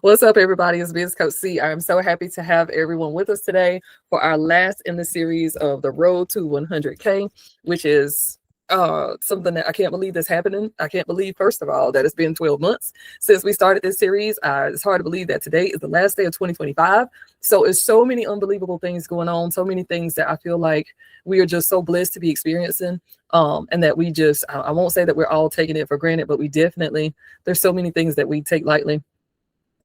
What's up, everybody? It's Biz Coach C. I'm so happy to have everyone with us today for our last in the series of the Road to 100K, which is something that I can't believe that's happening. I can't believe, first of all, that it's been 12 months since we started this series. It's hard to believe that today is the last day of 2025. So it's so many unbelievable things going on, so many things that I feel like we are just so blessed to be experiencing. And that we just, I won't say that we're all taking it for granted, but we definitely, there's so many things that we take lightly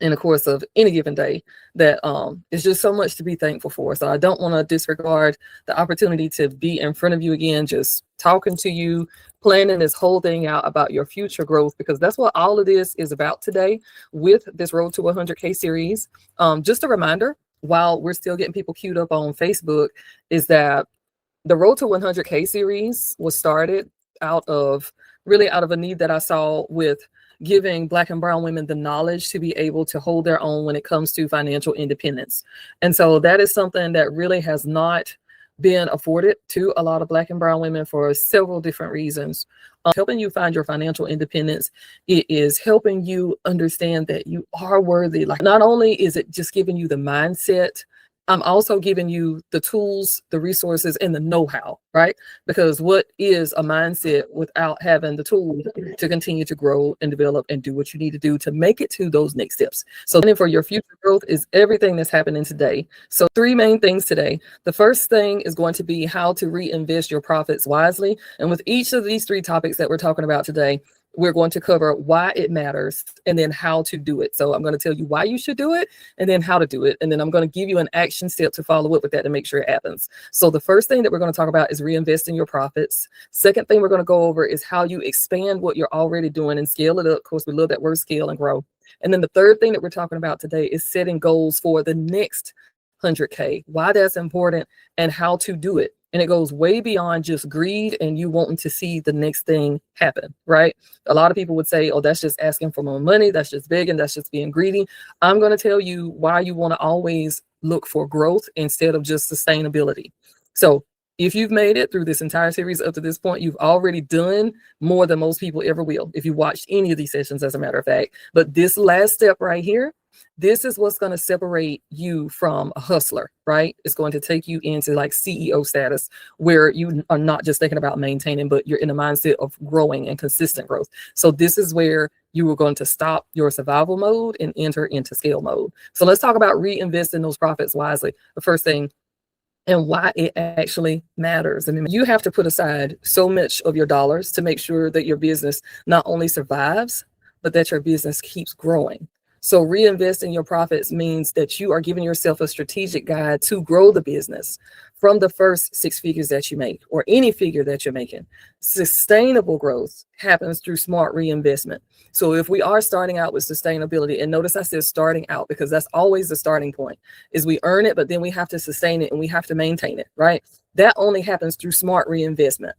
in the course of any given day that is just so much to be thankful for. So I don't want to disregard the opportunity to be in front of you again, just talking to you, planning this whole thing out about your future growth, because that's what all of this is about today with this Road to 100K series. Just a reminder, while we're still getting people queued up on Facebook, is that the Road to 100K series was started out of a need that I saw with giving Black and brown women the knowledge to be able to hold their own when it comes to financial independence. And so that is something that really has not been afforded to a lot of Black and brown women for several different reasons. Helping you find your financial independence, it is helping you understand that you are worthy. Like, not only is it just giving you the mindset, I'm also giving you the tools, the resources, and the know-how, right? Because what is a mindset without having the tools to continue to grow and develop and do what you need to do to make it to those next steps? So planning for your future growth is everything that's happening today. So 3 main things today. The first thing is going to be how to reinvest your profits wisely. And with each of these 3 topics that we're talking about today, we're going to cover why it matters and then how to do it. So I'm going to tell you why you should do it and then how to do it. And then I'm going to give you an action step to follow up with that to make sure it happens. So the first thing that we're going to talk about is reinvesting your profits. Second thing we're going to go over is how you expand what you're already doing and scale it up. Of course, we love that word, scale and grow. And then the third thing that we're talking about today is setting goals for the next 100K, why that's important and how to do it. And it goes way beyond just greed and you wanting to see the next thing happen, right? A lot of people would say, oh, that's just asking for more money. That's just begging. That's just being greedy. I'm going to tell you why you want to always look for growth instead of just sustainability. So if you've made it through this entire series up to this point, you've already done more than most people ever will, if you watched any of these sessions, as a matter of fact. But this last step right here, this is what's going to separate you from a hustler, right? It's going to take you into like CEO status, where you are not just thinking about maintaining, but you're in a mindset of growing and consistent growth. So this is where you are going to stop your survival mode and enter into scale mode. So let's talk about reinvesting those profits wisely. The first thing, and why it actually matters. I mean, you have to put aside so much of your dollars to make sure that your business not only survives, but that your business keeps growing. So reinvesting your profits means that you are giving yourself a strategic guide to grow the business from the first 6 figures that you make, or any figure that you're making. Sustainable growth happens through smart reinvestment. So if we are starting out with sustainability, and notice I said starting out because that's always the starting point, is we earn it, but then we have to sustain it and we have to maintain it, right? That only happens through smart reinvestment.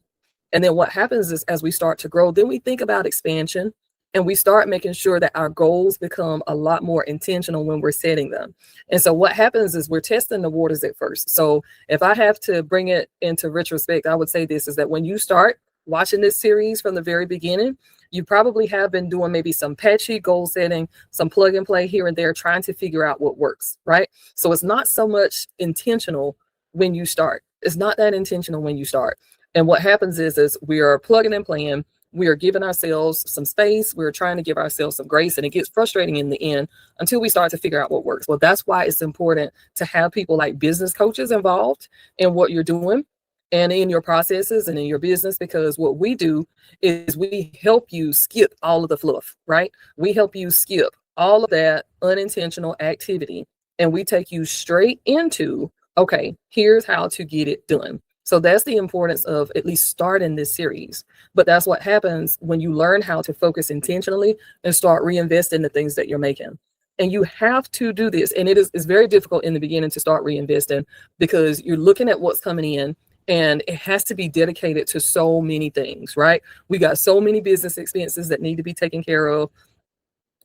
And then what happens is, as we start to grow, then we think about expansion. And we start making sure that our goals become a lot more intentional when we're setting them. And so what happens is we're testing the waters at first. So if I have to bring it into retrospect, I would say this is that when you start watching this series from the very beginning, you probably have been doing maybe some patchy goal setting, some plug and play here and there, trying to figure out what works, right? So it's not so much intentional when you start. It's not that intentional when you start. And what happens is we are plugging and playing. We are giving ourselves some space. We're trying to give ourselves some grace, and it gets frustrating in the end until we start to figure out what works. Well, that's why it's important to have people like business coaches involved in what you're doing and in your processes and in your business, because what we do is we help you skip all of the fluff, right? We help you skip all of that unintentional activity, and we take you straight into, okay, here's how to get it done. So that's the importance of at least starting this series. But that's what happens when you learn how to focus intentionally and start reinvesting the things that you're making. And you have to do this. And it's very difficult in the beginning to start reinvesting because you're looking at what's coming in, and it has to be dedicated to so many things, right? We got so many business expenses that need to be taken care of.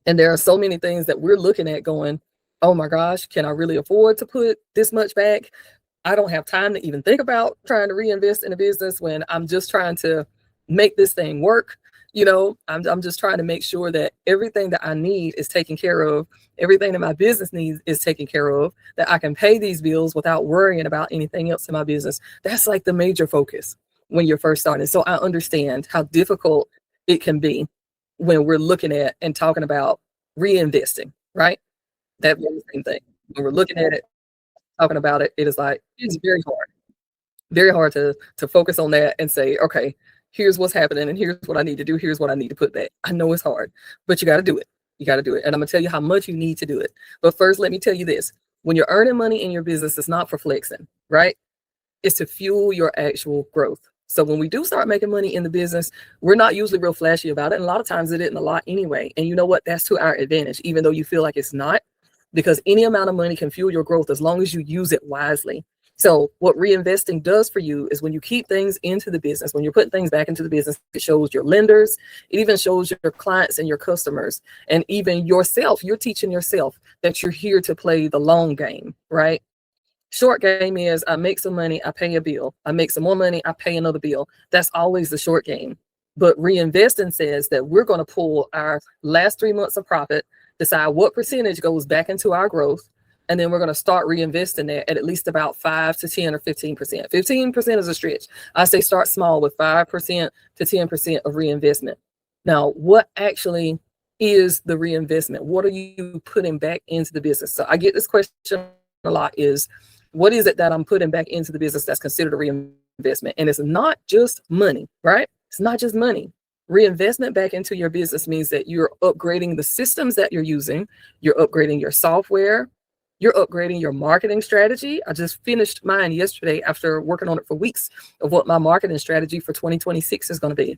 And there are so many things that we're looking at going, oh my gosh, can I really afford to put this much back? I don't have time to even think about trying to reinvest in a business when I'm just trying to make this thing work. I'm just trying to make sure that everything that I need is taken care of, everything that my business needs is taken care of, that I can pay these bills without worrying about anything else in my business. That's like the major focus when you're first starting. So I understand how difficult it can be when we're looking at and talking about reinvesting, right? That very same thing. When we're looking at it, talking about it, it is like it's very hard to focus on that and say, okay, here's what's happening and here's what I need to do. Here's what I need to put back. I know it's hard, but you got to do it. You got to do it. And I'm gonna tell you how much you need to do it. But first, let me tell you this. When you're earning money in your business, it's not for flexing, right? Is to fuel your actual growth. So when we do start making money in the business, we're not usually real flashy about it. And a lot of times it isn't a lot anyway. And you know what? That's to our advantage, even though you feel like it's not, because any amount of money can fuel your growth as long as you use it wisely. So what reinvesting does for you is when you keep things into the business, when you're putting things back into the business, it shows your lenders, it even shows your clients and your customers, and even yourself. You're teaching yourself that you're here to play the long game, right? Short game is I make some money, I pay a bill. I make some more money, I pay another bill. That's always the short game. But reinvesting says that we're going to pull our last 3 months of profit, decide what percentage goes back into our growth, and then we're going to start reinvesting that at least about 5 to 10 or 15%. 15% is a stretch. I say start small with 5% to 10% of reinvestment. Now, what actually is the reinvestment? What are you putting back into the business? So I get this question a lot is, what is it that I'm putting back into the business that's considered a reinvestment? And it's not just money, right? It's not just money. Reinvestment back into your business means that you're upgrading the systems that you're using, you're upgrading your software, you're upgrading your marketing strategy. I just finished mine yesterday after working on it for weeks of what my marketing strategy for 2026 is going to be.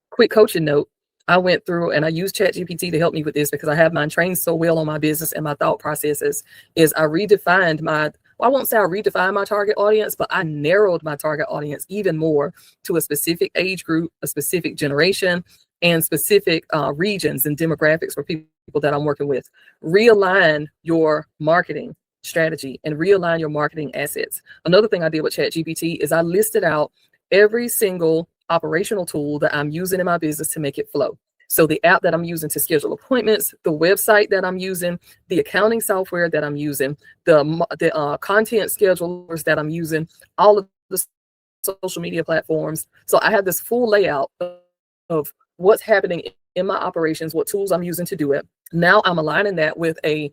Quick coaching note. I went through and I used ChatGPT to help me with this because I have mine trained so well on my business and my thought processes. Is I redefined I won't say I redefined my target audience, but I narrowed my target audience even more to a specific age group, a specific generation, and specific regions and demographics for people that I'm working with. Realign your marketing strategy and realign your marketing assets. Another thing I did with ChatGPT is I listed out every single operational tool that I'm using in my business to make it flow. So the app that I'm using to schedule appointments, the website that I'm using, the accounting software that I'm using, the content schedulers that I'm using, all of the social media platforms. So I have this full layout of what's happening in my operations, what tools I'm using to do it. Now I'm aligning that with a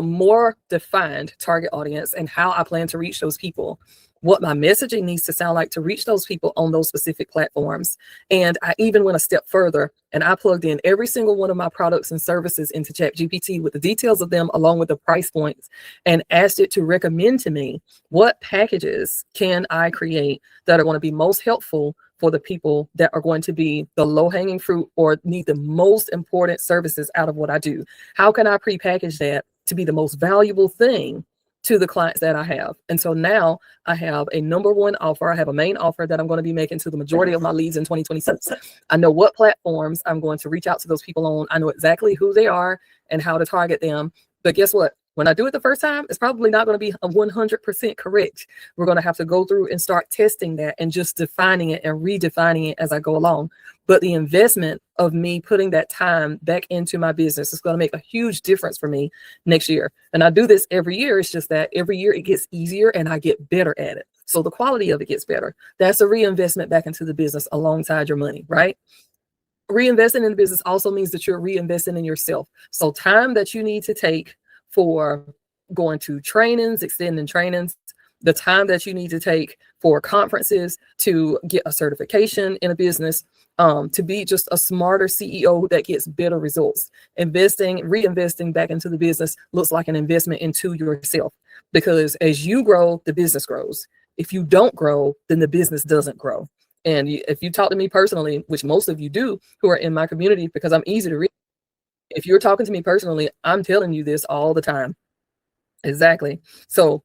more defined target audience and how I plan to reach those people, what my messaging needs to sound like to reach those people on those specific platforms. And I even went a step further and I plugged in every single one of my products and services into ChatGPT with the details of them along with the price points and asked it to recommend to me what packages can I create that are going to be most helpful for the people that are going to be the low-hanging fruit or need the most important services out of what I do. How can I prepackage that to be the most valuable thing to the clients that I have? And so now I have a number one offer. I have a main offer that I'm going to be making to the majority of my leads in 2026. I know what platforms I'm going to reach out to those people on. I know exactly who they are and how to target them. But guess what? When I do it the first time, it's probably not going to be 100% correct. We're going to have to go through and start testing that and just defining it and redefining it as I go along. But the investment of me putting that time back into my business is going to make a huge difference for me next year. And I do this every year. It's just that every year it gets easier and I get better at it. So the quality of it gets better. That's a reinvestment back into the business alongside your money, right? Reinvesting in the business also means that you're reinvesting in yourself. So time that you need to take for going to trainings, extending trainings, the time that you need to take for conferences, to get a certification in a business, to be just a smarter CEO that gets better results. Reinvesting back into the business looks like an investment into yourself, because as you grow, the business grows. If you don't grow, then the business doesn't grow. And if you talk to me personally, which most of you do who are in my community, because I'm easy to read, if you're talking to me personally, I'm telling you this all the time. Exactly. So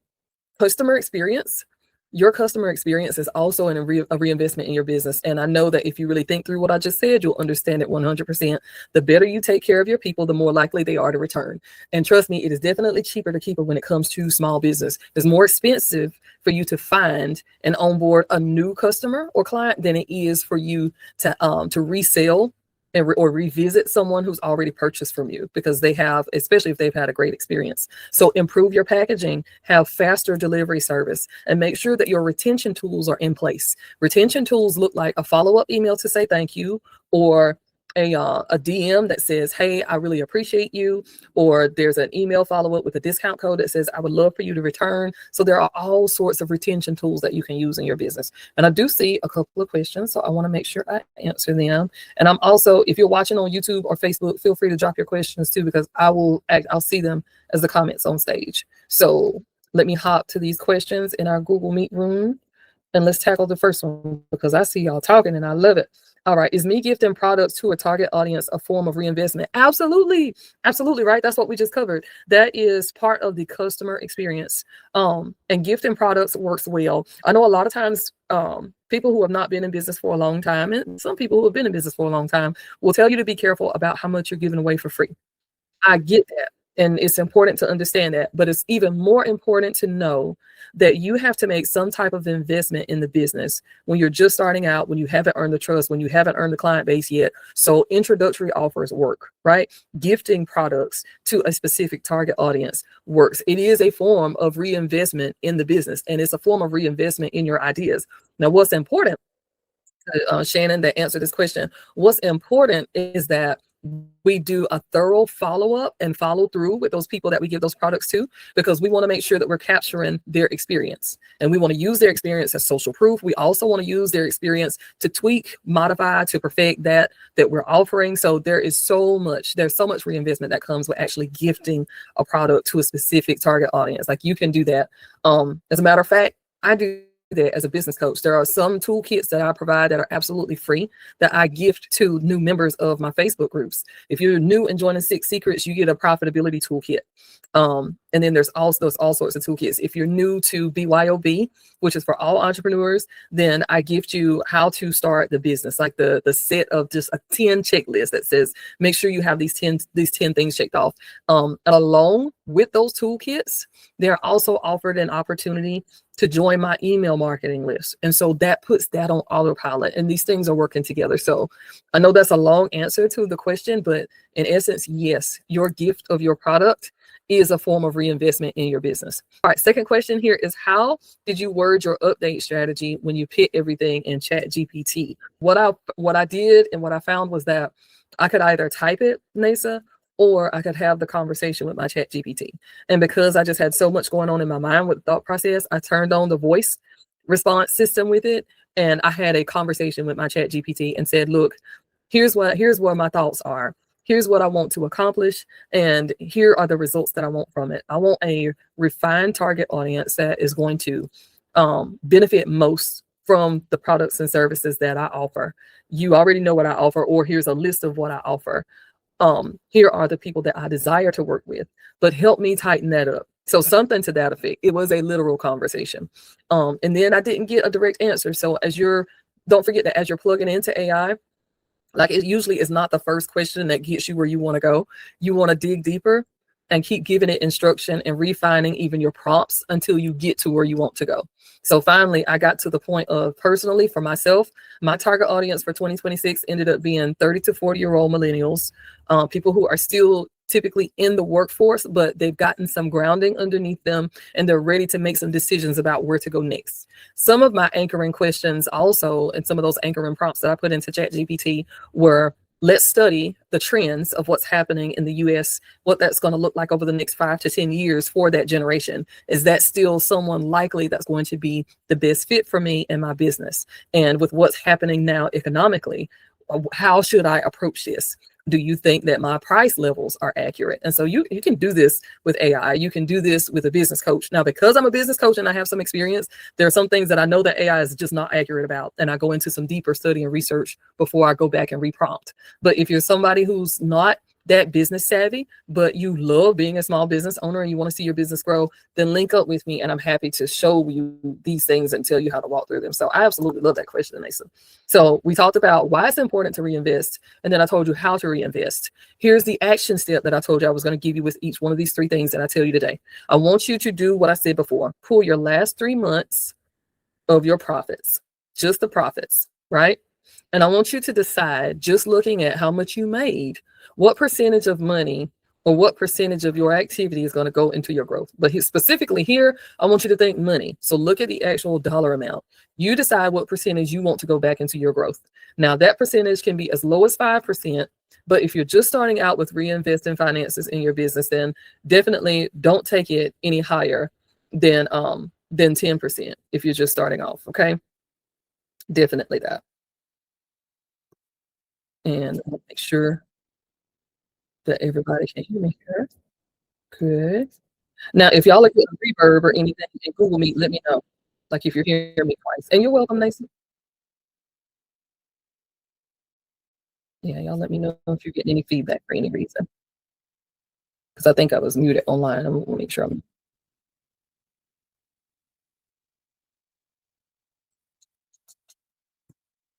customer experience, your customer experience is also a reinvestment in your business. And I know that if you really think through what I just said, you'll understand it 100%. The better you take care of your people, the more likely they are to return. And trust me, it is definitely cheaper to keep it when it comes to small business. It's more expensive for you to find and onboard a new customer or client than it is for you to resell or revisit someone who's already purchased from you, because they have, especially if they've had a great experience. So improve your packaging, have faster delivery service, and make sure that your retention tools are in place. Retention tools look like a follow-up email to say thank you, or a DM that says, hey, I really appreciate you, or there's an email follow-up with a discount code that says, I would love for you to return. So there are all sorts of retention tools that you can use in your business. And I do see a couple of questions, so I want to make sure I answer them. And I'm also, if you're watching on YouTube or Facebook, feel free to drop your questions too, because I'll see them as the comments on stage. So let me hop to these questions in our Google Meet room, and let's tackle the first one, because I see y'all talking and I love it. All right. Is me gifting products to a target audience a form of reinvestment? Absolutely. Absolutely. Right. That's what we just covered. That is part of the customer experience. And gifting products works well. I know a lot of times people who have not been in business for a long time, and some people who have been in business for a long time, will tell you to be careful about how much you're giving away for free. I get that. And it's important to understand that, but it's even more important to know that you have to make some type of investment in the business when you're just starting out, when you haven't earned the trust, when you haven't earned the client base yet. So introductory offers work, right? Gifting products to a specific target audience works. It is a form of reinvestment in the business, and it's a form of reinvestment in your ideas. Now, what's important, Shannon, that answered this question, what's important is that we do a thorough follow-up and follow through with those people that we give those products to, because we want to make sure that we're capturing their experience, and we want to use their experience as social proof. We also want to use their experience to tweak, modify, to perfect that we're offering. So there's so much reinvestment that comes with actually gifting a product to a specific target audience. Like, you can do that. As a matter of fact, I do that as a business coach. There are some toolkits that I provide that are absolutely free that I gift to new members of my Facebook groups. If you're new and joining Six Secrets, you get a profitability toolkit. And then there's all sorts of toolkits. If you're new to BYOB, which is for all entrepreneurs, then I gift you how to start the business, like the set of just a 10 checklist that says, make sure you have these 10 things checked off. And along with those toolkits, they're also offered an opportunity to join my email marketing list. And so that puts that on autopilot, and these things are working together. So I know that's a long answer to the question, but in essence, yes, your gift of your product is a form of reinvestment in your business. All right, second question here is, how did you word your update strategy when you put everything in ChatGPT? What I did and what I found was that I could either type it, Nasa, or I could have the conversation with my ChatGPT. And because I just had so much going on in my mind with the thought process, I turned on the voice response system with it, and I had a conversation with my ChatGPT and said, look, here's where my thoughts are. Here's what I want to accomplish, and here are the results that I want from it. I want a refined target audience that is going to benefit most from the products and services that I offer. You already know what I offer, or here's a list of what I offer. Here are the people that I desire to work with, but help me tighten that up. So something to that effect. It was a literal conversation. And then I didn't get a direct answer. So don't forget that as you're plugging into AI, like, it usually is not the first question that gets you where you want to go. You want to dig deeper and keep giving it instruction and refining even your prompts until you get to where you want to go. So finally, I got to the point of, personally, for myself, my target audience for 2026 ended up being 30 to 40-year-old millennials, people who are still typically in the workforce, but they've gotten some grounding underneath them, and they're ready to make some decisions about where to go next. Some of my anchoring questions also, and some of those anchoring prompts that I put into ChatGPT were, let's study the trends of what's happening in the US, what that's going to look like over the next 5 to 10 years for that generation. Is that still someone likely that's going to be the best fit for me and my business? And with what's happening now economically, how should I approach this? Do you think that my price levels are accurate? And so you can do this with AI. You can do this with a business coach. Now, because I'm a business coach and I have some experience, there are some things that I know that AI is just not accurate about. And I go into some deeper study and research before I go back and reprompt. But if you're somebody who's not that business savvy, but you love being a small business owner and you want to see your business grow, then link up with me and I'm happy to show you these things and tell you how to walk through them. So I absolutely love that question, Mason. So we talked about why it's important to reinvest, and then I told you how to reinvest. Here's the action step that I told you I was going to give you with each one of these three things that I tell you today. I want you to do what I said before. Pull your last 3 months of your profits, just the profits, right? And I want you to decide, just looking at how much you made, what percentage of money or what percentage of your activity is going to go into your growth. But specifically here, I want you to think money. So look at the actual dollar amount. You decide what percentage you want to go back into your growth. Now, that percentage can be as low as 5%. But if you're just starting out with reinvesting finances in your business, then definitely don't take it any higher than 10% if you're just starting off. Okay. Definitely that. And I'll make sure that everybody can hear me here. Good. Now, if y'all are getting reverb or anything in Google Meet, let me know. Like if you're hearing me twice. And you're welcome, Mason. Yeah, y'all let me know if you're getting any feedback for any reason. Because I think I was muted online. I'm gonna make sure I'm.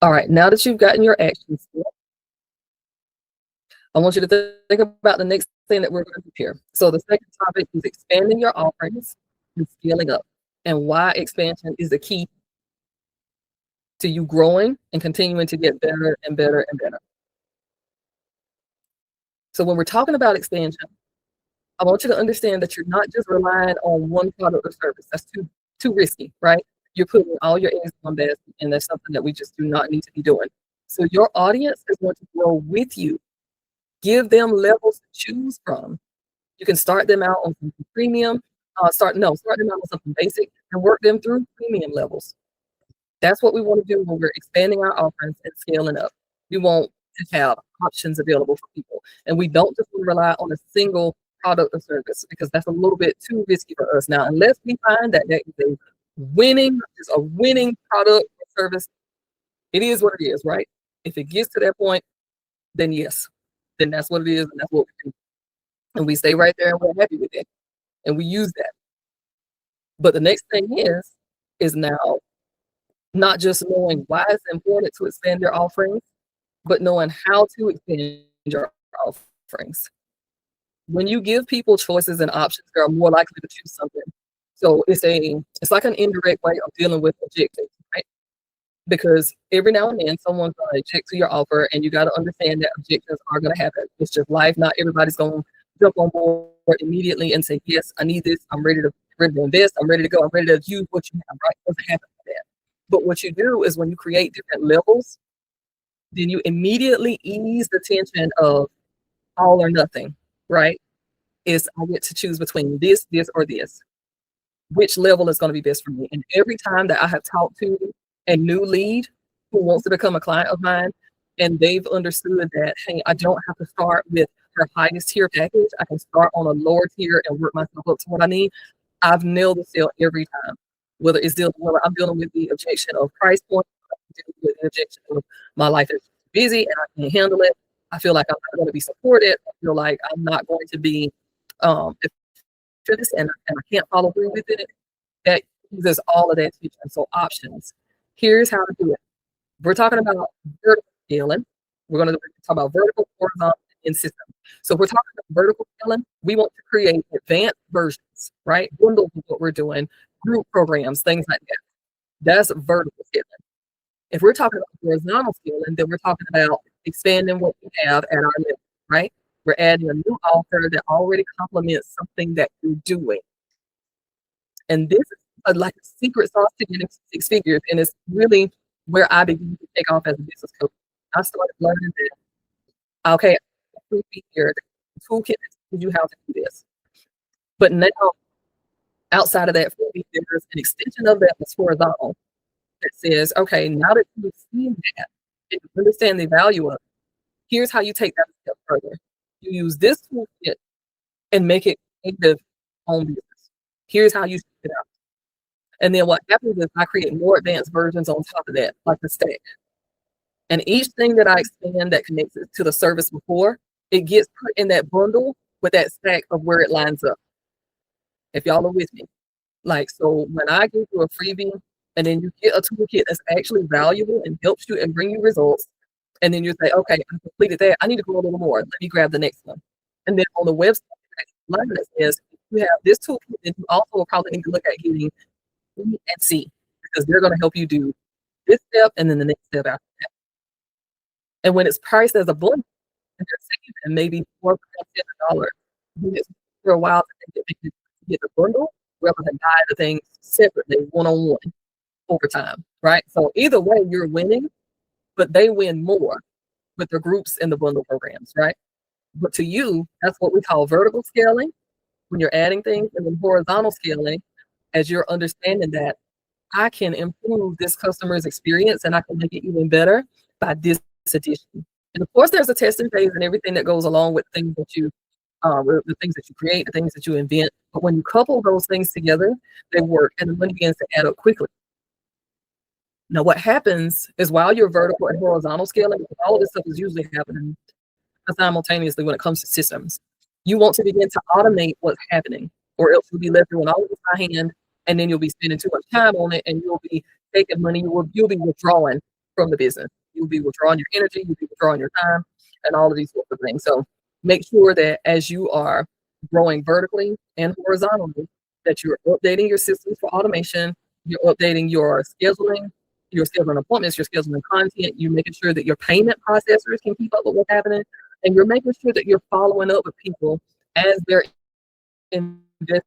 All right, now that you've gotten your action step, I want you to think about the next thing that we're going to do here. So the second topic is expanding your offerings and scaling up, and why expansion is the key to you growing and continuing to get better and better and better. So when we're talking about expansion, I want you to understand that you're not just relying on one product or service. That's too risky, right? You're putting all your eggs in one basket, and that's something that we just do not need to be doing. So your audience is going to grow with you. Give them levels to choose from. You can start them out on something premium, start them out on something basic and work them through premium levels. That's what we want to do when we're expanding our offerings and scaling up. We want to have options available for people. And we don't just rely on a single product or service because that's a little bit too risky for us now. Unless we find that that is a winning product or service, it is what it is, right? If it gets to that point, then yes, then that's what it is and that's what we do. And we stay right there and we're happy with it. And we use that. But the next thing is now not just knowing why it's important to expand your offerings, but knowing how to expand your offerings. When you give people choices and options, they're more likely to choose something. So it's like an indirect way of dealing with objectives, right? Because every now and then someone's going to object to your offer, and you got to understand that objections are going to happen. It's just life. Not everybody's going to jump on board immediately and say, yes, I need this. I'm ready to invest. I'm ready to go. I'm ready to use what you have, right? It doesn't happen like that. But what you do is when you create different levels, then you immediately ease the tension of all or nothing, right? Is I get to choose between this, or this. Which level is going to be best for me? And every time that I have talked to a new lead who wants to become a client of mine, and they've understood that, hey, I don't have to start with the highest tier package. I can start on a lower tier and work myself up to what I need. I've nailed the sale every time. Whether I'm dealing with the objection of price point, with the objection of my life is busy and I can't handle it. I feel like I'm not going to be supported. I feel like I'm not going to be and I can't follow through with it. That uses all of that tension. So options. Here's how to do it. We're talking about vertical scaling. We're going to talk about vertical, horizontal, and system. So if we're talking about vertical scaling, we want to create advanced versions, right? Bundles of what we're doing, group programs, things like that. That's vertical scaling. If we're talking about horizontal scaling, then we're talking about expanding what we have at our level, right? We're adding a new offer that already complements something that you're doing. And this is like a secret sauce to getting 6 figures. And it's really where I began to take off as a business coach. I started learning that, okay, here, the toolkit that teaches you how to do this. But now, outside of that, there's an extension of that that's horizontal that says, okay, now that you've seen that and you understand the value of it, here's how you take that a step further. You use this toolkit and make it native on business. Here's how you set it out. And then what happens is I create more advanced versions on top of that, like the stack. And each thing that I expand that connects it to the service before, It gets put in that bundle with that stack of where it lines up, if y'all are with me. Like, so when I give you a freebie and then you get a toolkit that's actually valuable and helps you and bring you results, and then you say, okay, I completed that. I need to go a little more. Let me grab the next one. And then on the website, line that says, if you have this toolkit, then you also probably need to look at getting B and C, because they're going to help you do this step and then the next step after that. And when it's priced as a bundle, and they're saving maybe $4 then it's for a while to get the bundle rather than buy the things separately, one on one over time, right? So either way, you're winning, but they win more with the groups and the bundle programs, right? But to you, that's what we call vertical scaling when you're adding things, and then horizontal scaling as you're understanding that I can improve this customer's experience and I can make it even better by this addition. And of course, there's a testing phase and everything that goes along with things that you, the things that you create, the things that you invent. But when you couple those things together, they work, and the money begins to add up quickly. Now, what happens is while you're vertical and horizontal scaling, all of this stuff is usually happening simultaneously when it comes to systems. You want to begin to automate what's happening, or else you'll be left doing all of this by hand, and then you'll be spending too much time on it, and you'll be taking money. You'll be withdrawing from the business. You'll be withdrawing your energy. You'll be withdrawing your time, and all of these sorts of things. So make sure that as you are growing vertically and horizontally, that you're updating your systems for automation. You're updating your scheduling. You're scheduling appointments. You're scheduling content. You're making sure that your payment processors can keep up with what's happening. And you're making sure that you're following up with people as they're investing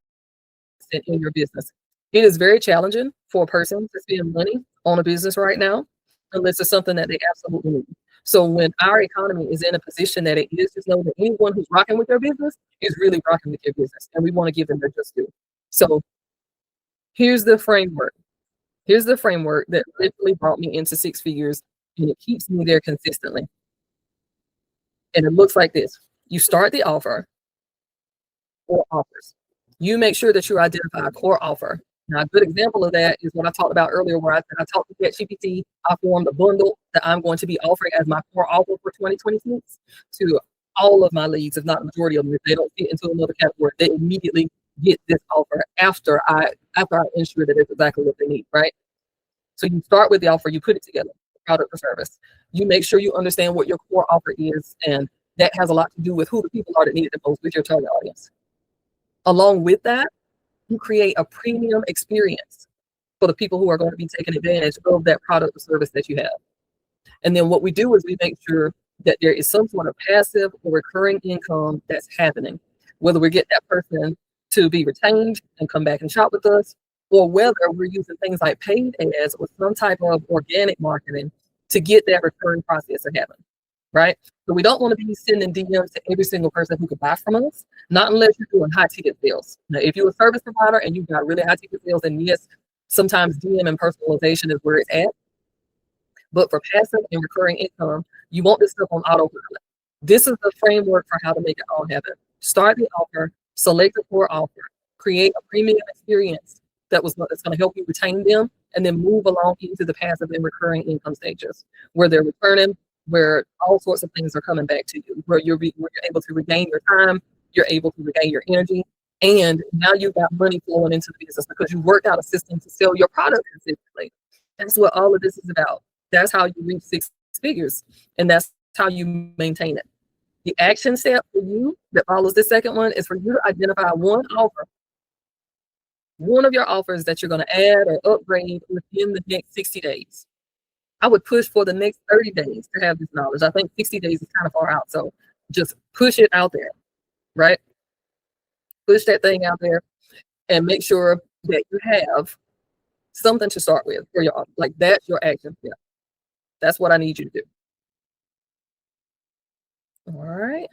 in your business. It is very challenging for a person to spend money on a business right now, unless it's something that they absolutely need. So when our economy is in a position that it is, just know that anyone who's rocking with their business is really rocking with your business, and we want to give them their just due. So here's the framework. Here's the framework that literally brought me into six figures, and it keeps me there consistently. And it looks like this. You start the offer or offers. You make sure that you identify a core offer. Now, a good example of that is what I talked about earlier, where I said I talked to ChatGPT. I formed a bundle that I'm going to be offering as my core offer for 2026 to all of my leads, if not the majority of them. If they don't fit into another category, they immediately get this offer after I ensure that it's exactly what they need, right? So you start with the offer, you put it together, product or service. You make sure you understand what your core offer is, and that has a lot to do with who the people are that need it the most with your target audience. Along with that, you create a premium experience for the people who are going to be taking advantage of that product or service that you have. And then what we do is we make sure that there is some sort of passive or recurring income that's happening, whether we get that person to be retained and come back and shop with us, or whether we're using things like paid ads or some type of organic marketing to get that recurring process to happen, right? So we don't want to be sending DMs to every single person who could buy from us, not unless you're doing high ticket sales. Now, if you're a service provider and you've got really high ticket sales, then yes, sometimes DM and personalization is where it's at. But for passive and recurring income, you want this stuff on autopilot. This is the framework for how to make it all happen. Start the offer, select a core offer, create a premium experience that's going to help you retain them, and then move along into the passive and recurring income stages where they're returning, where all sorts of things are coming back to you, where you're able to regain your time, you're able to regain your energy, and now you've got money flowing into the business because you worked out a system to sell your product consistently. That's what all of this is about. That's how you reach six figures, and that's how you maintain it. The action step for you that follows the second one is for you to identify one offer, one of your offers that you're going to add or upgrade within the next 60 days. I would push for the next 30 days to have this knowledge. I think 60 days is kind of far out. So just push it out there, right? Push that thing out there and make sure that you have something to start with for your, like that's your action step. That's what I need you to do. All right.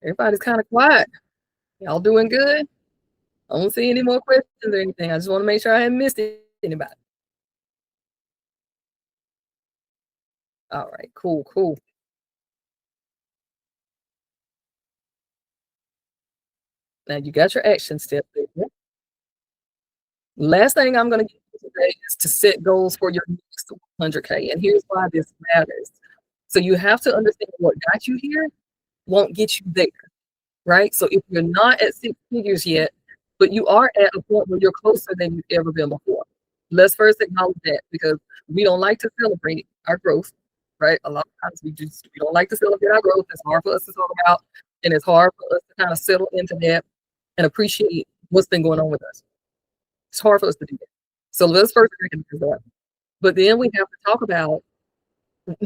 Everybody's kind of quiet. Y'all doing good? I don't see any more questions or anything. I just want to make sure I haven't missed anybody. All right, cool. Now you got your action step there. Last thing I'm going to give you today is to set goals for your next 100K. And here's why this matters. So you have to understand what got you here won't get you there, right? So if you're not at six figures yet, but you are at a point where you're closer than you've ever been before, let's first acknowledge that, because we don't like to celebrate our growth, right? A lot of times we don't like to celebrate our growth. It's hard for us to talk about, and it's hard for us to kind of settle into that and appreciate what's been going on with us. It's hard for us to do that. So let's first recognize that. But then we have to talk about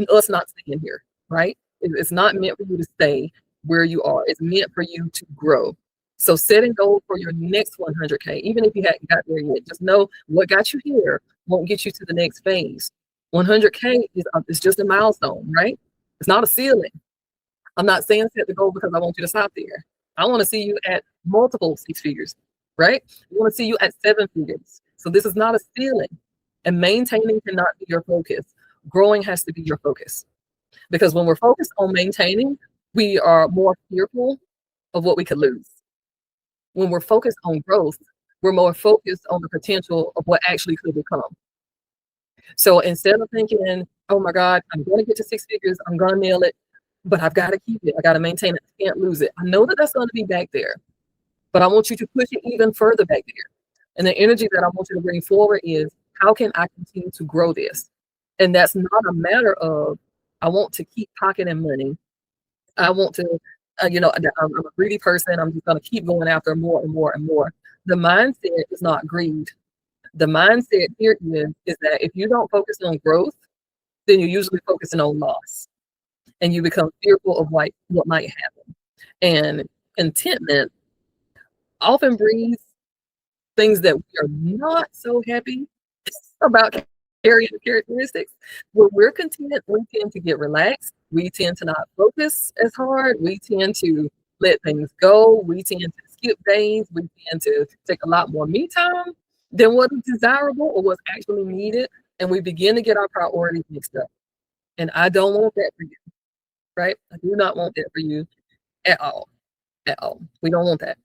us not staying here, right? It's not meant for you to stay where you are. It's meant for you to grow. So setting goals for your next 100K, even if you hadn't got there yet, just know what got you here won't get you to the next phase. 100K is just a milestone, right? It's not a ceiling. I'm not saying set the goal because I want you to stop there. I want to see you at multiple six figures, right? I want to see you at seven figures. So this is not a ceiling. And maintaining cannot be your focus. Growing has to be your focus. Because when we're focused on maintaining, we are more fearful of what we could lose. When we're focused on growth, we're more focused on the potential of what actually could become. So instead of thinking, oh my God, I'm going to get to six figures, I'm going to nail it, but I've got to keep it, I got to maintain it, I can't lose it. I know that that's going to be back there, but I want you to push it even further back there. And the energy that I want you to bring forward is, how can I continue to grow this? And that's not a matter of, I want to keep pocketing money. I want to, I'm a greedy person. I'm just going to keep going after more and more and more. The mindset is not greed. The mindset here is that if you don't focus on growth, then you're usually focusing on loss, and you become fearful of what might happen. And contentment often breeds things that we are not so happy about carrying characteristics. When we're content, we tend to get relaxed. We tend to not focus as hard. We tend to let things go. We tend to skip days. We tend to take a lot more me time than what is desirable or what's actually needed. And we begin to get our priorities mixed up. And I don't want that for you, right? I do not want that for you at all. At all. We don't want that.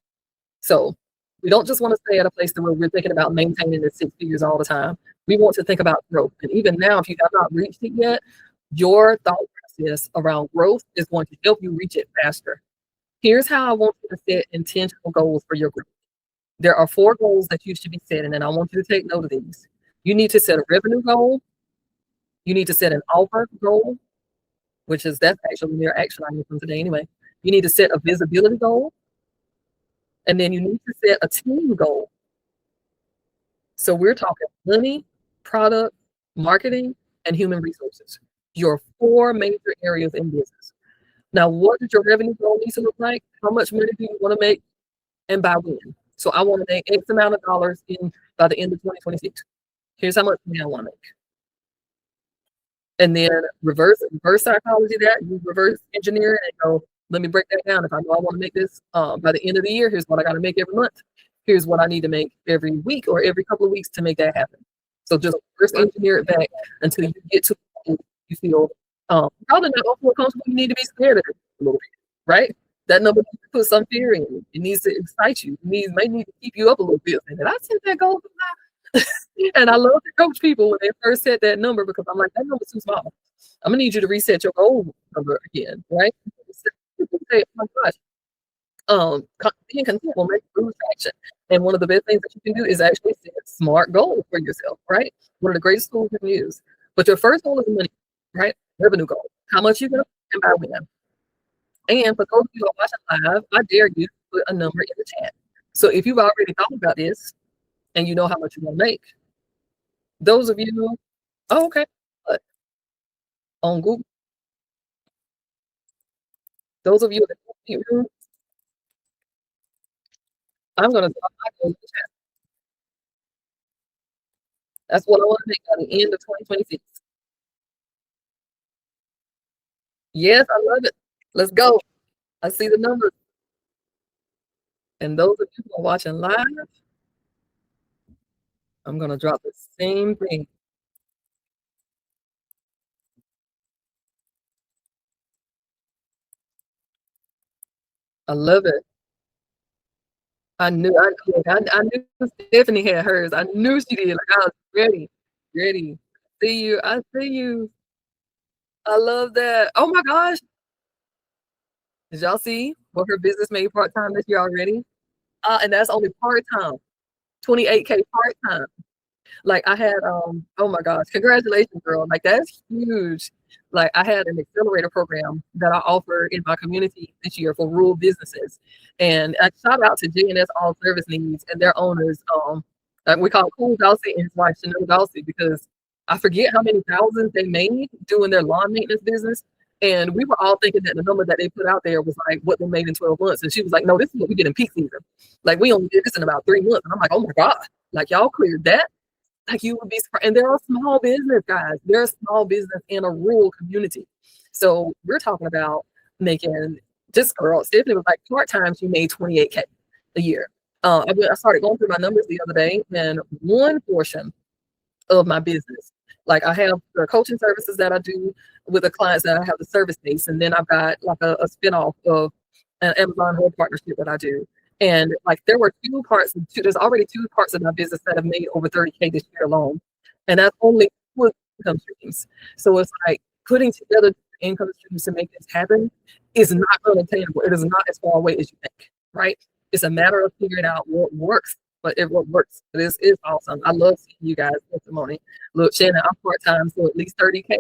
So we don't just want to stay at a place where we're thinking about maintaining the six figures all the time. We want to think about growth. And even now, if you have not reached it yet, your thought process around growth is going to help you reach it faster. Here's how I want you to set intentional goals for your growth. There are 4 goals that you should be setting, and I want you to take note of these. You need to set a revenue goal. You need to set an offer goal, that's actually your action item from today anyway. You need to set a visibility goal. And then you need to set a team goal. So we're talking money, product, marketing, and human resources. Your 4 major areas in business. Now, what does your revenue goal need to look like? How much money do you want to make, and by when? So I want to make X amount of dollars by the end of 2026. Here's how much money I want to make. And then reverse psychology that, you reverse engineer it and go, let me break that down. If I know I want to make this by the end of the year, here's what I got to make every month. Here's what I need to make every week or every couple of weeks to make that happen. So just reverse engineer it back until you get to you feel probably not feel comfortable. You need to be scared of it a little bit, right? That number needs to put some fear in you. It needs to excite you. It may need to keep you up a little bit. And I set that goal for my and I love to coach people when they first set that number, because I'm like, that number's too small. I'm gonna need you to reset your goal number again, right? Say, oh my gosh, being content will make you lose traction. And one of the best things that you can do is actually set smart goals for yourself, right? One of the greatest tools you can use. But your first goal is money, right? Revenue goal. How much you gonna and by when? And for those of you who are watching live, I dare you to put a number in the chat. So if you've already thought about this and you know how much you want to make, those of you, oh, okay, but on Google, those of you that I'm gonna drop my goals in the chat. That's what I want to make by the end of 2026. Yes, I love it. Let's go. I see the numbers. And those of you who are watching live, I'm gonna drop the same thing. I love it. I knew Stephanie had hers. I knew she did. Like, I was ready. Ready. See you. I see you. I love that. Oh my gosh. Did y'all see what her business made part-time this year already? And that's only part-time, 28K part-time. Like I had, oh my gosh, congratulations, girl. Like that's huge. Like I had an accelerator program that I offer in my community this year for rural businesses. And I shout out to JNS All Service Needs and their owners. We call Cool Dulcie and his wife Chanel Dulcie because I forget how many thousands they made doing their lawn maintenance business. And we were all thinking that the number that they put out there was like what they made in 12 months. And she was like, no, this is what we get in peak season. Like we only did this in about 3 months. And I'm like, oh my God, like y'all cleared that. Like you would be surprised. And they're a small business, guys. They're a small business in a rural community. So we're talking about making just girl. Stephanie was like part-time, she made 28K a year. I started going through my numbers the other day, and one portion of my business, like I have the coaching services that I do with the clients that I have the service base, and then I've got like a spin-off of an Amazon Hub partnership that I do. And like there were there's already 2 parts of my business that have made over 30K this year alone. And that's only 2 income streams. So it's like putting together income streams to make this happen is not unattainable. It is not as far away as you think, right? It's a matter of figuring out what works. But what works. This is awesome. I love seeing you guys' testimony. Look, Shannon, I'm part-time, so at least 30K.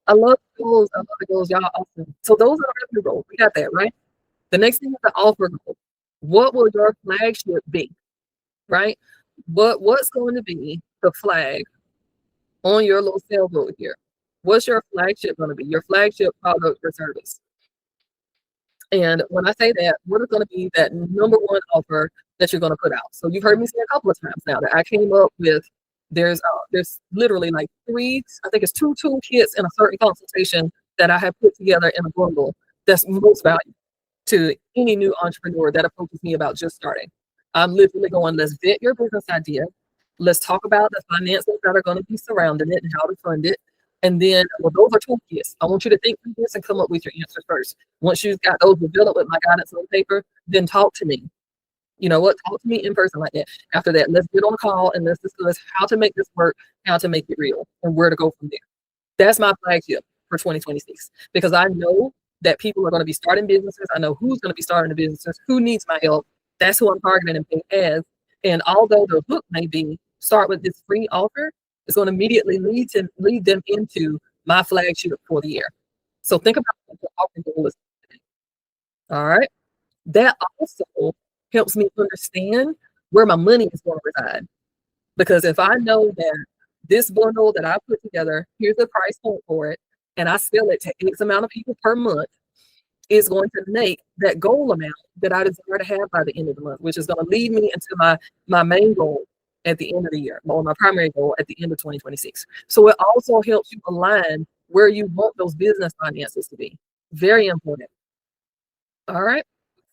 I love the goals. I love the goals. Y'all awesome. So those are the revenue goals. We got that, right? The next thing is the offer goal. What will your flagship be, right? What's going to be the flag on your little sailboat here? What's your flagship going to be? Your flagship product or service? And when I say that, what is going to be that number one offer that you're going to put out? So you've heard me say a couple of times now that I came up with there's literally like 3, I think it's 2 toolkits and a certain consultation that I have put together in a bundle that's most valuable to any new entrepreneur that approaches me about just starting. I'm literally going, let's vet your business idea. Let's talk about the finances that are going to be surrounding it and how to fund it. And then, well, those are toolkits. I want you to think through this and come up with your answer first. Once you've got those developed with my guidance on paper, then talk to me. You know what? Talk to me in person like that. After that, let's get on a call and let's discuss how to make this work, how to make it real, and where to go from there. That's my flagship for 2026 because I know that people are going to be starting businesses. I know who's going to be starting the businesses, who needs my help. That's who I'm targeting and paying as. And although the book may be start with this free offer, it's going to immediately lead them into my flagship for the year. So think about what the offer goal is. All right. That also helps me understand where my money is going to reside. Because if I know that this bundle that I put together, here's the price point for it, and I sell it to X amount of people per month, is going to make that goal amount that I desire to have by the end of the month, which is going to lead me into my main goal at the end of the year, or my primary goal at the end of 2026. So it also helps you align where you want those business finances to be. Very important. All right.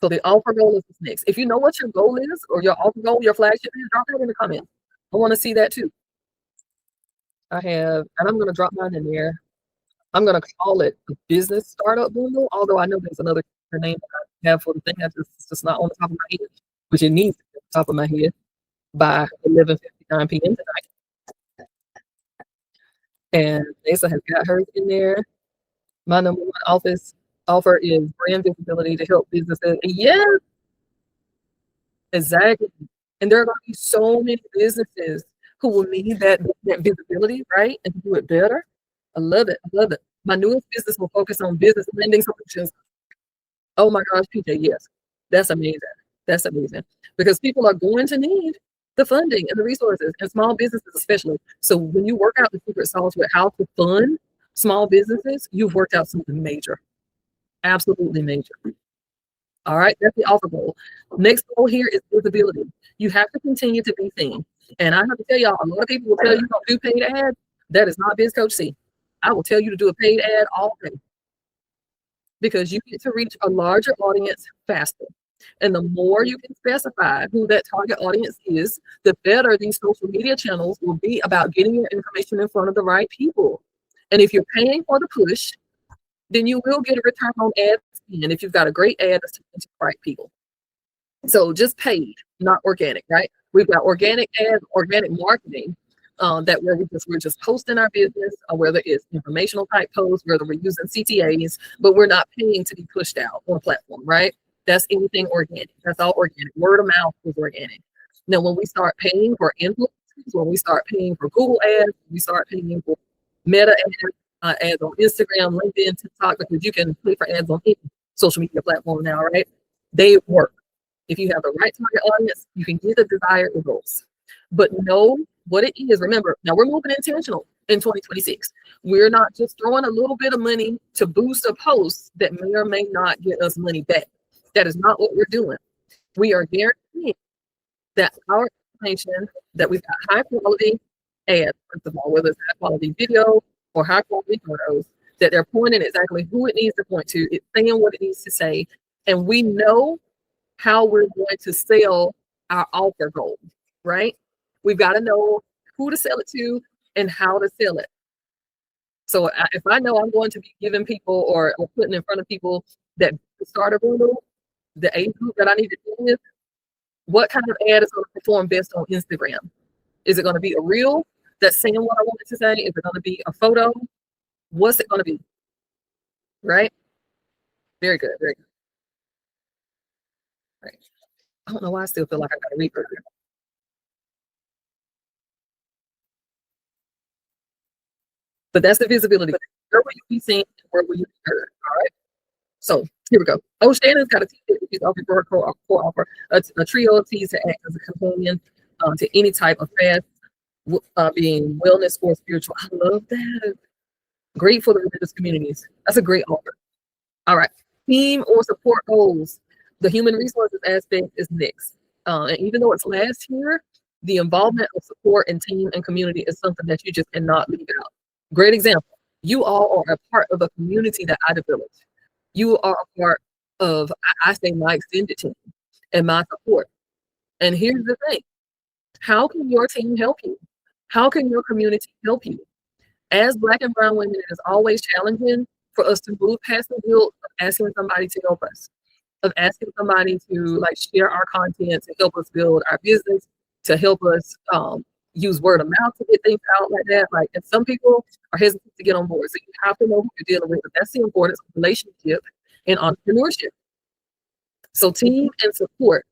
So the offer goal is next. If you know what your goal is, or your offer goal, your flagship is, drop that in the comments. I want to see that too. I have, and I'm going to drop mine in there. I'm going to call it the business startup bundle, although I know there's another name that I have for the thing. It's just not on the top of my head, which it needs to be on the top of my head by 11:59 p.m. tonight. And Asa has got hers in there. My number one offer is brand visibility to help businesses. Yes, exactly. And there are going to be so many businesses who will need that visibility, right? And to do it better. I love it. I love it. My newest business will focus on business lending solutions. Oh my gosh, PJ, yes. That's amazing. That's amazing. Because people are going to need the funding and the resources, and small businesses especially. So when you work out the secret sauce with how to fund small businesses, you've worked out something major. Absolutely major. All right, that's the offer goal. Next goal here is visibility. You have to continue to be seen. And I have to tell y'all, a lot of people will tell you don't do paid ads. That is not Biz Coach C. I will tell you to do a paid ad all day because you get to reach a larger audience faster. And the more you can specify who that target audience is, the better these social media channels will be about getting your information in front of the right people. And if you're paying for the push, then you will get a return on ad spend if you've got a great ad that's to the right people. So just paid, not organic, right? We've got organic ads, organic marketing, that where we're just posting our business, or whether it's informational type posts, whether we're using CTAs, but we're not paying to be pushed out on a platform, right? That's anything organic. That's all organic. Word of mouth is organic. Now, when we start paying for influencers, when we start paying for Google ads, we start paying for Meta ads on Instagram, LinkedIn, TikTok, because you can pay for ads on any social media platform now, right? They work. If you have the right target audience, you can get the desired results. But know what it is. Remember, now we're moving intentional in 2026. We're not just throwing a little bit of money to boost a post that may or may not get us money back. That is not what we're doing. We are guaranteeing that our information, that we've got high quality ads, first of all, whether it's high quality video or high quality photos, that they're pointing exactly who it needs to point to. It's saying what it needs to say. And we know how we're going to sell our offer gold, right? We've got to know who to sell it to and how to sell it. So if I know I'm going to be giving people or putting in front of people that start a bundle, the age group that I need to deal with, what kind of ad is going to perform best on Instagram? Is it going to be a reel that's saying what I want it to say? Is it going to be a photo? What's it going to be? Right? Very good. Very good. Right. I don't know why I still feel like I got a reverb. But that's the visibility. Where will you be seen? Where will you be heard? All right. So here we go. Oh, Shannon's got a tea that she's offering for her core offer, a trio of teas to act as a companion to any type of fast, being wellness or spiritual. I love that. Great for the religious communities. That's a great offer. All right. Team or support goals. The human resources aspect is next. And even though it's last year, the involvement of support and team and community is something that you just cannot leave out. Great example. You all are a part of a community that I developed. You are a part of, I say, my extended team and my support. And here's the thing. How can your team help you? How can your community help you? As Black and brown women, it is always challenging for us to move past the guilt of asking somebody to help us, of asking somebody to share our content, to help us build our business, to help us use word of mouth to get things out like that. And some people are hesitant to get on board. So you have to know who you're dealing with. But that's the importance of relationship and entrepreneurship. So team and support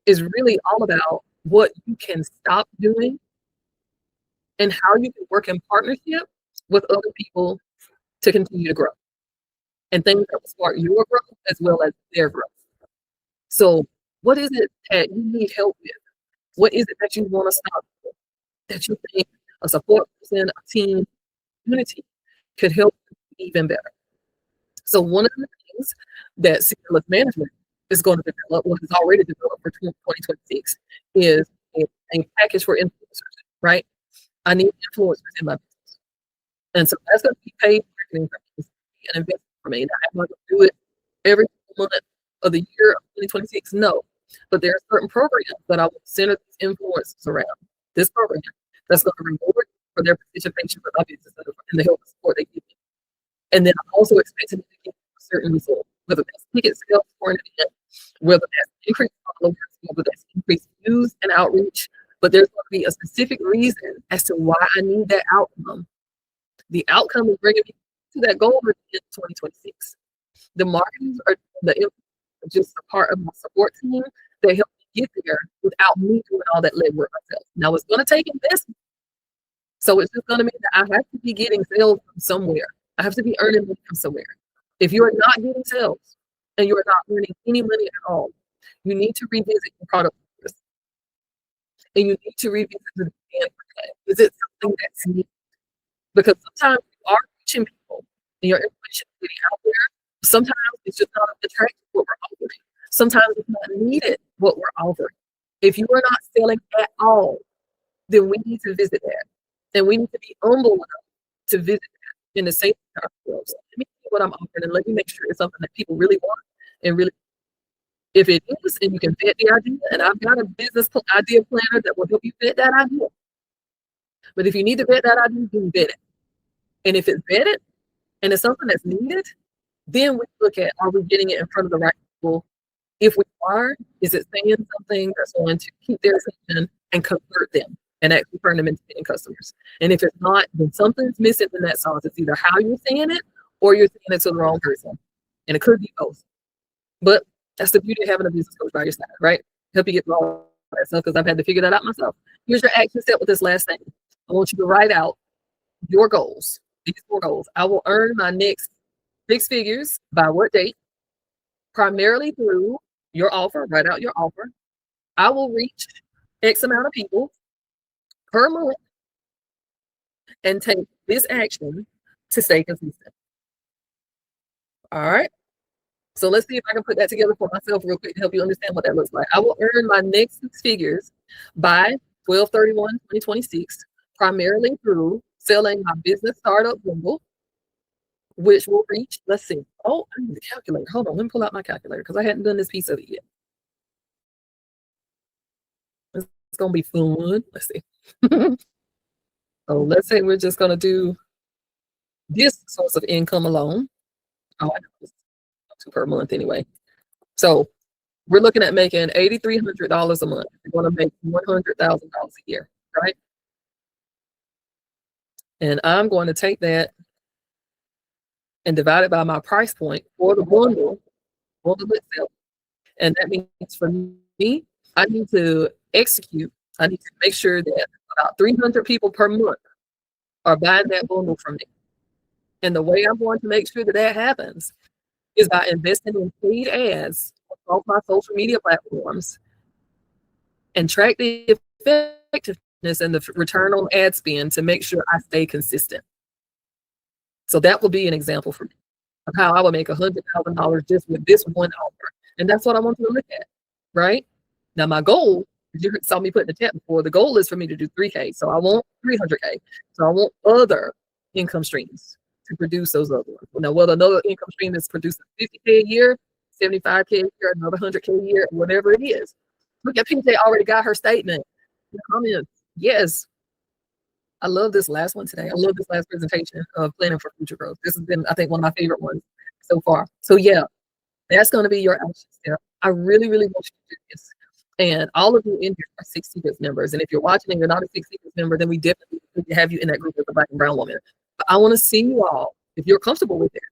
is really all about what you can stop doing and how you can work in partnership with other people to continue to grow, and things that will spark your growth as well as their growth. So what is it that you need help with? What is it that you want to stop with, that you think a support person, a team, community could help you even better? So one of the things that Secureless Management is going to develop, what has already developed for 2026, is a package for influencers, right? I need influencers in my business. And so that's going to be paid marketing for me, an investment for me. Now, am I going to do it every month of the year of 2026? No. But there are certain programs that I will center these influencers around. This program that's going to reward for their participation with my business and the help and support they give me. And then I'm also expecting to get a certain result, whether that's ticket sales for an event, whether that's increased followers, whether that's increased views and outreach. But there's going to be a specific reason as to why I need that outcome. The outcome is bringing me to that goal in 2026. The marketers are just a part of my support team. They help me get there without me doing all that legwork myself. Now, it's going to take investment. So it's just going to mean that I have to be getting sales from somewhere. I have to be earning money from somewhere. If you are not getting sales and you are not earning any money at all, you need to revisit your product. And you need to revisit the demand for that. Is it something that's needed? Because sometimes you are reaching people and your information is getting out there. Sometimes it's just not attractive what we're offering. Sometimes it's not needed what we're offering. If you are not selling at all, then we need to visit that. And we need to be humble enough to visit that in the same time. So let me see what I'm offering and let me make sure it's something that people really want and really. If it is, and you can vet the idea, and I've got a business idea planner that will help you vet that idea. But if you need to vet that idea, you can vet it. And if it's vetted and it's something that's needed, then we look at, are we getting it in front of the right people? If we are, is it saying something that's going to keep their attention and convert them? and actually turn them into paying customers. And if it's not, then something's missing in that sauce. It's either how you're saying it or you're saying it to the wrong person. And it could be both. But that's the beauty of having a business coach by your side, right? Help you get through all that stuff because I've had to figure that out myself. Here's your action step with this last thing. I want you to write out your goals. These 4 goals. I will earn my next 6 figures by what date? Primarily through your offer. Write out your offer. I will reach X amount of people per month and take this action to stay consistent. All right. So let's see if I can put that together for myself real quick to help you understand what that looks like. I will earn my next 6 figures by 12/31/2026, primarily through selling my business startup bundle, which will reach, let's see. Oh, I need a calculator. Hold on, let me pull out my calculator because I hadn't done this piece of it yet. It's gonna be fun. Let's see. So let's say we're just gonna do this source of income alone. Oh, I know it's 2 per month anyway. So we're looking at making $8,300 a month. We're going to make $100,000 a year, right? And I'm going to take that and divide it by my price point for the bundle itself. And that means for me, I need to execute. I need to make sure that about 300 people per month are buying that bundle from me. And the way I'm going to make sure that that happens is by investing in paid ads across my social media platforms and track the effectiveness and the return on ad spend to make sure I stay consistent. So that will be an example for me of how I will make $100,000 just with this one offer. And that's what I want you to look at, right? Now, my goal, you saw me put in the chat before, the goal is for me to do 3K. So I want 300K. So I want other income streams to produce those other ones. Now, whether another income stream is producing 50K a year, 75K a year, another 100K a year, whatever it is. Look at PJ already got her statement. The comments, yes. I love this last one today. I love this last presentation of planning for future growth. This has been, I think, one of my favorite ones so far. So yeah, that's going to be your action step. I really, really want you to do this. And all of you in here are 6 Secrets members. And if you're watching and you're not a 6 Secrets member, then we definitely have you in that group as a Black and brown woman. But I want to see you all, if you're comfortable with it,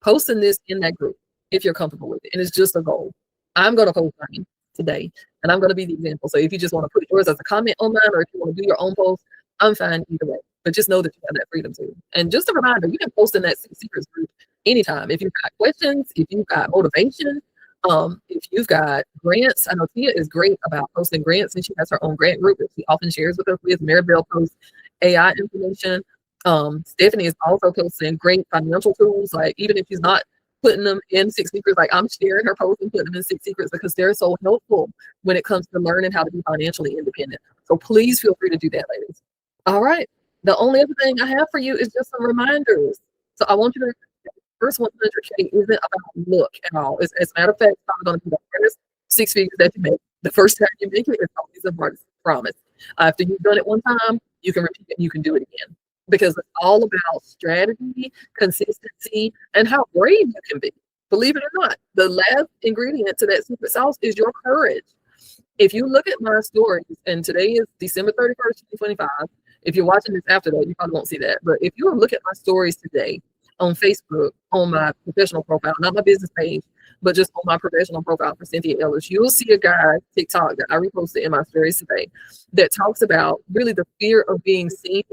posting this in that group, if you're comfortable with it. And it's just a goal. I'm going to post mine today, and I'm going to be the example. So if you just want to put yours as a comment on mine, or if you want to do your own post, I'm fine either way. But just know that you have that freedom too. And just a reminder, you can post in that 6 Secrets group anytime. If you've got questions, if you've got motivation, if you've got grants. I know Tia is great about posting grants, and she has her own grant group that she often shares with us with. Maribel posts AI information. Stephanie is also posting great financial tools. Like, even if she's not putting them in 6 Secrets, like, I'm sharing her posts and putting them in 6 Secrets because they're so helpful when it comes to learning how to be financially independent. So please feel free to do that, ladies. All right. The only other thing I have for you is just some reminders. So I want you to, first 100K isn't about luck at all. As a matter of fact, it's probably going to be the first 6 figures that you make. The first time you make it, it's always a promise. After you've done it one time, you can repeat it, you can do it again. Because it's all about strategy, consistency, and how brave you can be. Believe it or not, the last ingredient to that secret sauce is your courage. If you look at my stories, and today is December 31st, 2025. If you're watching this after that, you probably won't see that. But if you look at my stories today on Facebook, on my professional profile, not my business page, but just on my professional profile for Cynthia Ellis, you'll see a guy, TikTok, that I reposted in my stories today that talks about really the fear of being seen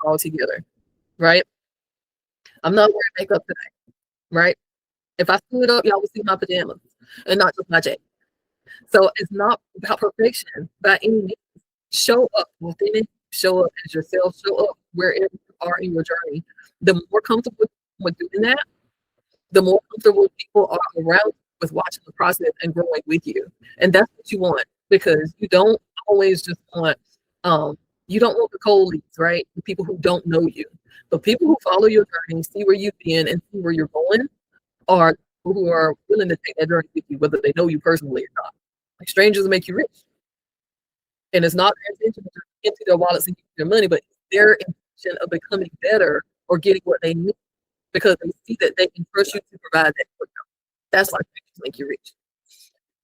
all together, right? I'm not wearing makeup today, right? If I stood up, y'all would see my pajamas and not just my jacket. So it's not about perfection by any means. Show up within it, show up as yourself, show up wherever you are in your journey. The more comfortable with doing that, the more comfortable people are around with watching the process and growing with you. And that's what you want, because you don't always just want, you don't want the cold leads, right? The people who don't know you. But people who follow your journey, see where you've been and see where you're going, are people who are willing to take that journey with you, whether they know you personally or not. Like, strangers make you rich. And it's not their intention to empty their wallets and give you their money, but it's their intention of becoming better or getting what they need, because they see that they can trust you to provide that for them. That's why strangers make you rich.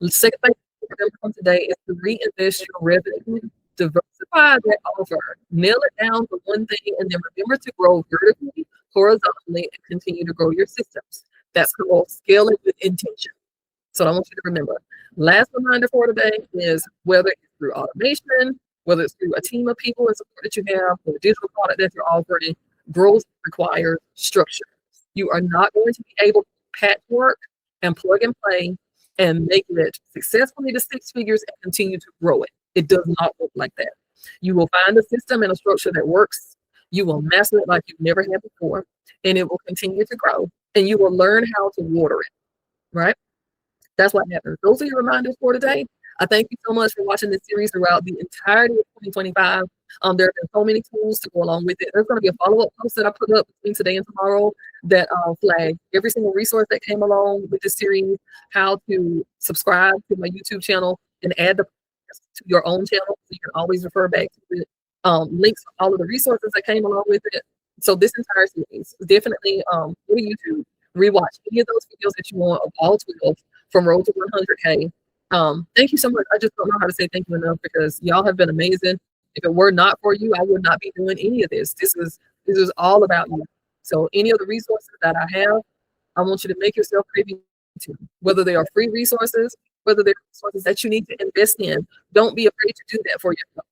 The second thing to remember from today is to reinvest your revenue, diversify simplify that offer, nail it down to one thing, and then remember to grow vertically, horizontally, and continue to grow your systems. That's called scaling with intention. So I want you to remember. Last reminder for today is whether it's through automation, whether it's through a team of people and support that you have, or a digital product that you're offering, growth requires structure. You are not going to be able to patchwork and plug and play and make it successfully to six figures and continue to grow it. It does not work like that. You will find a system and a structure that works. You will master it like you've never had before, and it will continue to grow. And you will learn how to water it, right? That's what happens. Those are your reminders for today. I thank you so much for watching this series throughout the entirety of 2025. There have been so many tools to go along with it. There's going to be a follow-up post that I put up between today and tomorrow that flags every single resource that came along with this series, how to subscribe to my YouTube channel and add the to your own channel so you can always refer back to it. Links to all of the resources that came along with it. So this entire series, definitely go to YouTube, rewatch any of those videos that you want of all 12 from Road to 100K. Thank you so much. I just don't know how to say thank you enough because y'all have been amazing. If it were not for you, I would not be doing any of this. This is all about you. So any of the resources that I have, I want you to make yourself privy to, whether they are free resources, whether they're resources that you need to invest in. Don't be afraid to do that for yourself.